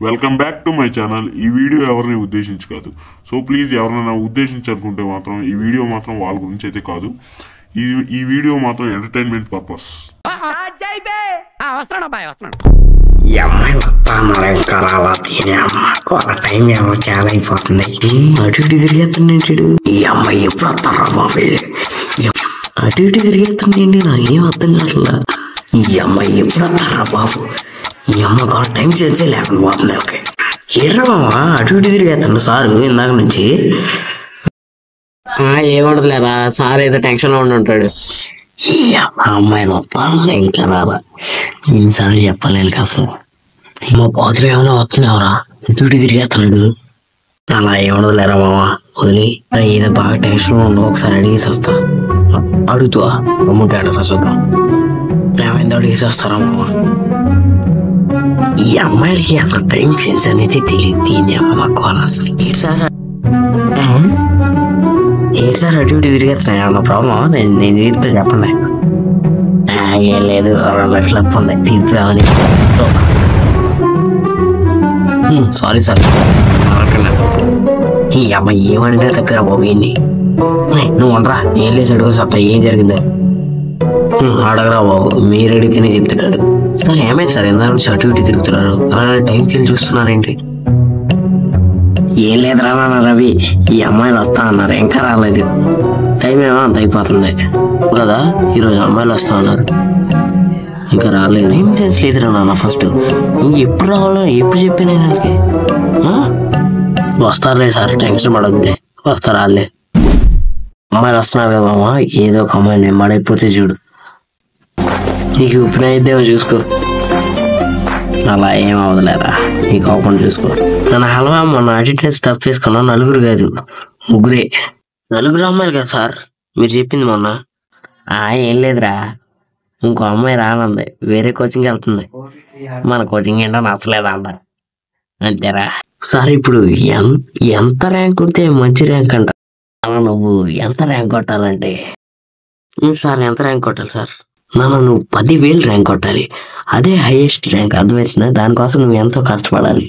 Welcome back to my channel. ఈ video ఎవరిని ఉద్దేశించి కాదు. సో ప్లీజ్ ఎవరైనా ఉద్దేశించాలనుకుంటే మాత్రం ఈ వీడియో మాత్రం వాళ్ళ గురించి అయితే కాదు. ఈ వీడియో మాత్రం ఎంటర్టైన్మెంట్ పర్పస్. ఈ అమ్మాయి వస్తాను ఇంకా రావా తినే అమ్మ టైం ఏమో చాలా అయిపోతుంది. అటు ఇటు తిరిగేస్తుండేంటి ఈ అమ్మాయి ఎప్పుడు వస్తారా బాబు? అటు ఇటు తిరిగేస్తుండేంటి నాకేం అర్థం కావట్లా. ఈ అమ్మాయి ఎప్పుడు వస్తారా బాబు? ఈ అమ్మ కూడా టైం సెన్సే లేకుండా పోతుంది. ఏడ్రా మామ అటు ఇటు తిరిగేస్తాడు సారు ఇందాక నుంచి. ఏమంటలేరా సార్ ఏదో టెన్షన్ లో ఉంటాడు. అమ్మాయిని వస్తాను ఇంకా రారా ఇన్నిసార్లు చెప్పలేను అసలు. మా బాతులు ఏమైనా వస్తున్నావురా ఇటు తిరిగేస్తున్నాడు. అలా ఏముండదులేరా మామ వదిలి. ఏదో బాగా టెన్షన్ లో ఉండవు ఒకసారి అడిగేసి వస్తా. అడుగుతా రమ్ముంటాడరా చూద్దాం ఏమైందో అడిగేసి వస్తారా మామ. ఈ అమ్మాయిలకి అసలు టైం సెన్స్ అనేది తెలియదు. దీని అమ్మ కోల అసలు ఏంటి సార్ అటు ఇటు తిరిగేస్తున్నాయి ఏమన్నా ప్రాబ్లమా? నేను తీరుతా చెప్పండి. ఏం లేదు 2 లక్షలు అప్పు ఉంది తీర్చుదామని. సారీ సార్ తప్పు. ఈ అమ్మాయి ఏమంటే తప్పిరా బాబు ఏంటి? నువ్వు అనరా ఏం లేచి అడుగు సత్తా ఏం జరిగిందో అడగరా బాబు. మీరు అడిగితేనే చెప్తున్నాడు. సార్ ఏమైంది సార్ ఎంత నుంచి అటు ఇటు తిరుగుతున్నారు? అలా టైంకి వెళ్ళి చూస్తున్నారేంటి? ఏం లేదురా నాన్న రవి ఈ అమ్మాయిలు వస్తా అన్నారు ఇంకా రాలేదు. టైం ఏమో అంత అయిపోతుంది కదా. ఈరోజు అమ్మాయిలు వస్తా అన్నారు ఇంకా రాలేదు. ఏం సెన్స్ లేదురా నాన్న. ఫస్ట్ ఎప్పుడు రావాలో ఎప్పుడు చెప్పాను వాళ్ళకి. వస్తారులే సార్ టెన్షన్ పడద్దులే వస్తారు వాళ్ళే. అమ్మాయిలు వస్తున్నారు కదా మామ ఏదో ఒక అమ్మాయి నేను మడైపోతే చూడు నీకు ఉప్పిన అయిద్దేమో చూసుకో. అలా ఏం అవదులేరా నీ కోపం చూసుకో. నన్ను హల్వా మొన్న అటెండెన్స్ తప్పేసుకున్నా 4 కాదు 3. 4 అమ్మాయిలు కదా సార్ మీరు చెప్పింది మొన్న. ఏం లేదురా ఇంకో అమ్మాయి రానుంది వేరే కోచింగ్కి వెళ్తుంది. మన కోచింగ్ ఏంటో నచ్చలేదా అంట అంతేరా సార్. ఇప్పుడు ఎంత ర్యాంక్ కొడితే మంచి ర్యాంక్ అంట. నువ్వు ఎంత ర్యాంక్ కొట్టాలంటే సార్ ఎంత ర్యాంక్ కొట్టాలి సార్? నువ్వు 10,000 ర్యాంక్ కొట్టాలి. అదే హైయెస్ట్ ర్యాంక్ అర్థమవుతుందా? దానికోసం నువ్వు ఎంతో కష్టపడాలి.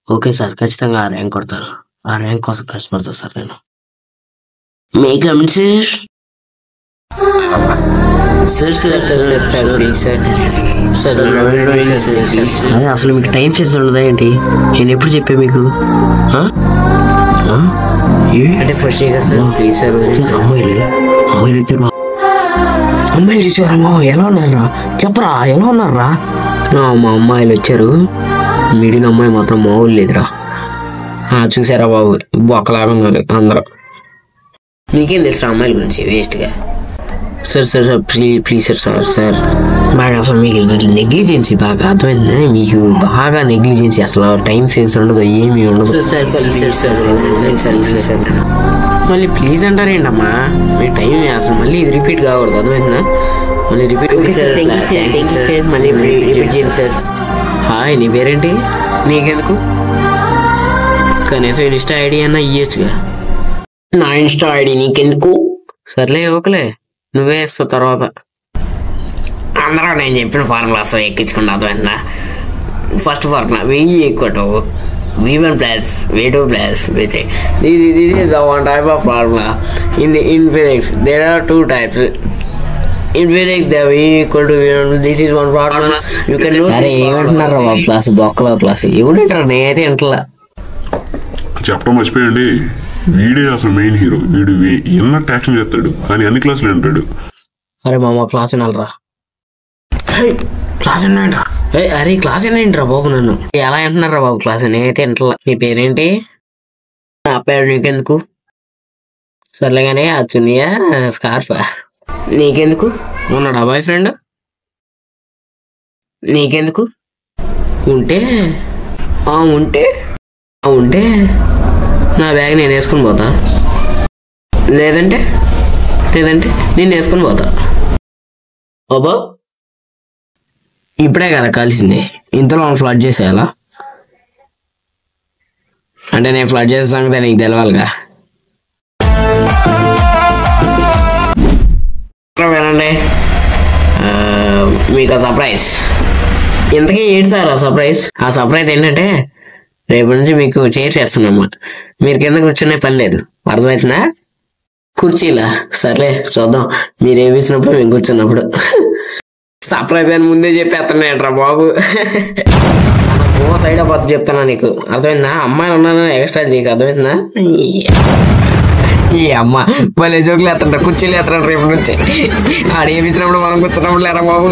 ఓకే సార్ ఖచ్చితంగా ఆ ర్యాంక్ కొడతాను. ఆ ర్యాంక్ కోసం కష్టపడతాను సార్ నేను. అసలు మీకు టైం చేసి ఉండదా ఏంటి? నేను ఎప్పుడు చెప్పా మీకు? అమ్మాయిలు చూసారమ్మా ఎలా ఉన్నారా చెప్పరా ఎలా ఉన్నారా? మా అమ్మాయిలు వచ్చారు. మిడిల్ అమ్మాయి మాత్రం మామూలు లేదురా. చూసారా బాబు బొక్కలాగా ఉన్నారు అందరూ. మీకేం తెలుసు అమ్మాయిల గురించి వేస్ట్గా. సార్ ప్లీజ్ సార్ బాగా అసలు మీకు నెగ్లిజెన్సీ బాగా అర్థమైంది. మీకు బాగా నెగ్లిజెన్సీ అసలు టైం సెన్స్ ఉండదు ఏమీ ఉండదు. మళ్ళీ ప్లీజ్ అంటారేంటి అమ్మా? మీ టైం అసలు మళ్ళీ ఇది రిపీట్ కాకూడదు అర్థమైందా? మళ్ళీ రిపీట్ మళ్ళీ రిపీట్ చేయండి సార్. హాయ్ నీ పేరేంటి? నీకెందుకు? కనీసం ఇన్స్టా ఐడి అన్నా ఇయ్యొచ్చుగా. నా ఇన్స్టా ఐడి నీకెందుకు? సర్లే ఓకేలే నువ్వే ఇస్తావు తర్వాత. అందరూ నేను చెప్పిన ఫార్ములాస్ ఎక్కించుకుంటా అర్థమైందా? First formula V=V1 + V2 + V3. This is the one type of formula. In physics, there are 2 types. In physics, the V=V1. This is one formula. You can do. అరే ఏమంటున్నారా బాబు క్లాస్ బొక్కలో క్లాస్ ఎవడంటారు? నేనైతే ఇంటలా చెప్పడం మర్చిపోయండి. వీడే అసలు main hero. వీడు ఎన్న action చేస్తాడు కానీ అన్ని క్లాసులు అంటాడు. అరే మామ క్లాస్ వినాలరా. క్లాస్ విన్నాంట్రా. అరే క్లాస్ వినండిరా బాబు. నన్ను ఎలా అంటున్నారా బాబు క్లాస్? నేనైతే ఇంటలా. నీ పేరేంటి? నా పేరు నీకెందుకు? సర్లేగానే ఆ చునియా స్కార్ఫా నీకెందుకు? ఉన్నాడా బాయ్ ఫ్రెండ్? నీకెందుకు? ఉంటే నా బ్యాగ్ నేను వేసుకుని పోతా. లేదంటే నేను వేసుకుని పోతా. బాబా ఇప్పుడే కదా కలిసింది ఇంతలో ఫ్లడ్ చేసేయాలా? అంటే నేను ఫ్లడ్ చేసే సంగతి నీకు తెలవాలిగా. వినండి మీకు సర్ప్రైజ్. ఇంతకీ ఏంటి సార్ ఆ సర్ప్రైజ్? ఆ సర్ప్రైజ్ ఏంటంటే రేపటి నుంచి మీకు చైర్ చేస్తున్నామ్మా, మీరు కింద కూర్చునే పని లేదు, అర్థమవుతుందా? కుర్చీలా? సర్లే చూద్దాం, మీరు ఏమిచ్చినప్పుడు మేము కూర్చున్నప్పుడు. సర్ప్రైజ్ అని ముందే చెప్పేస్తున్నాయంట్రా బాబు. ఓ సైడ్ పోతే చెప్తానా నీకు, అర్థమైందా? అమ్మాయిలు ఉన్నానని ఎక్స్ట్రా నీకు అర్థమైందా? ఈ అమ్మ భలే జోకులు వేస్తుంటా, కుర్చీలు వేస్తాడు రేపు నుంచి. ఆడ ఏమిచ్చినప్పుడు మనం కూర్చున్నప్పుడు లేరా బాబు.